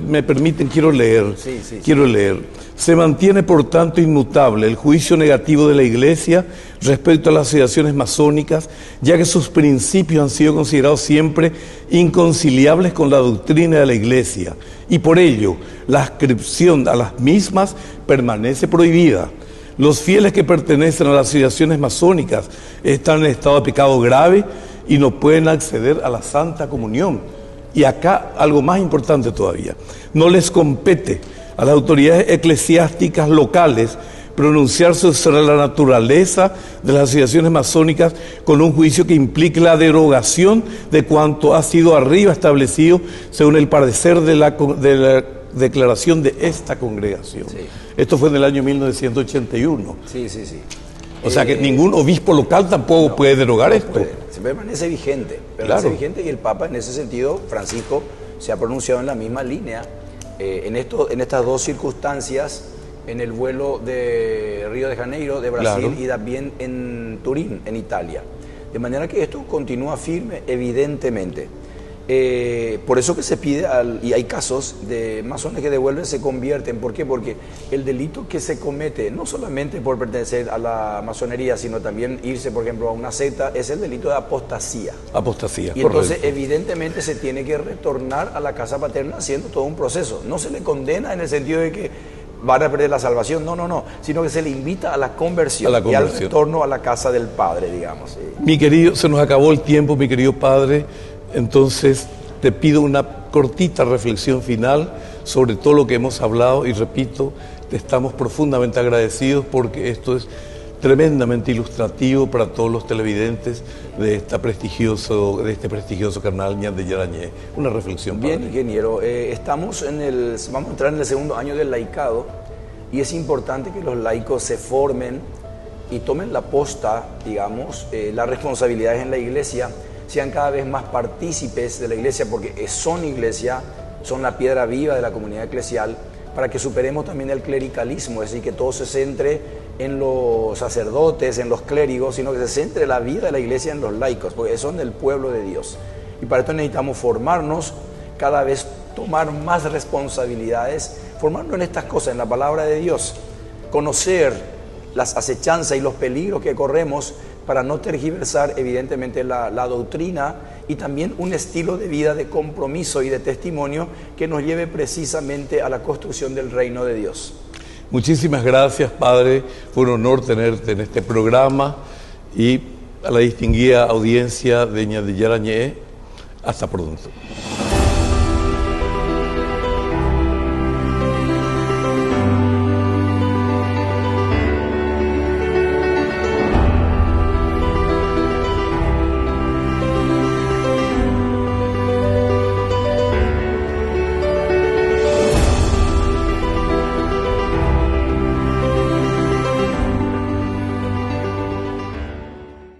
me permiten, quiero leer. Quiero leer. Se mantiene, por tanto, inmutable el juicio negativo de la Iglesia respecto a las asociaciones masónicas, ya que sus principios han sido considerados siempre inconciliables con la doctrina de la Iglesia, y por ello la adscripción a las mismas permanece prohibida. Los fieles que pertenecen a las asociaciones masónicas están en estado de pecado grave y no pueden acceder a la Santa Comunión. Y acá algo más importante todavía: no les compete a las autoridades eclesiásticas locales pronunciarse sobre la naturaleza de las asociaciones masónicas con un juicio que implique la derogación de cuanto ha sido arriba establecido según el parecer de la declaración de esta congregación. Sí. Esto fue en el año 1981. Sí. O sea que ningún obispo local tampoco puede derogar esto. Se permanece vigente, Claro. Y el Papa en ese sentido, Francisco, se ha pronunciado en la misma línea. En estas dos circunstancias, en el vuelo de Río de Janeiro, de Brasil, Claro. y también en Turín, en Italia. De manera que esto continúa firme, evidentemente. Por eso que se pide, y hay casos de masones que devuelven, se convierten. ¿Por qué? Porque el delito que se comete, no solamente por pertenecer a la masonería, sino también irse, por ejemplo, a una secta, es el delito de apostasía. Apostasía, Y correcto. entonces, evidentemente, se tiene que retornar a la casa paterna haciendo todo un proceso. No se le condena en el sentido de que van a perder la salvación, no, sino que se le invita a la conversión, y al retorno a la casa del Padre, digamos. Mi querido, se nos acabó el tiempo, mi querido Padre. Entonces te pido una cortita reflexión final sobre todo lo que hemos hablado, y repito, te estamos profundamente agradecidos porque esto es tremendamente ilustrativo para todos los televidentes de este prestigioso canal Ñande Yarañé. Una reflexión, Padre. Bien, ingeniero, vamos a entrar en el segundo año del laicado, y es importante que los laicos se formen y tomen la posta, digamos, las responsabilidades en la Iglesia, sean cada vez más partícipes de la Iglesia, porque son Iglesia, son la piedra viva de la comunidad eclesial, para que superemos también el clericalismo, es decir, que todo se centre en los sacerdotes, en los clérigos, sino que se centre la vida de la Iglesia en los laicos, porque son el pueblo de Dios. Y para esto necesitamos formarnos, cada vez tomar más responsabilidades, formarnos en estas cosas, en la palabra de Dios, conocer las acechanzas y los peligros que corremos para no tergiversar evidentemente la doctrina, y también un estilo de vida de compromiso y de testimonio que nos lleve precisamente a la construcción del reino de Dios. Muchísimas gracias, Padre. Fue un honor tenerte en este programa, y a la distinguida audiencia de Ñande Yarañé, hasta pronto.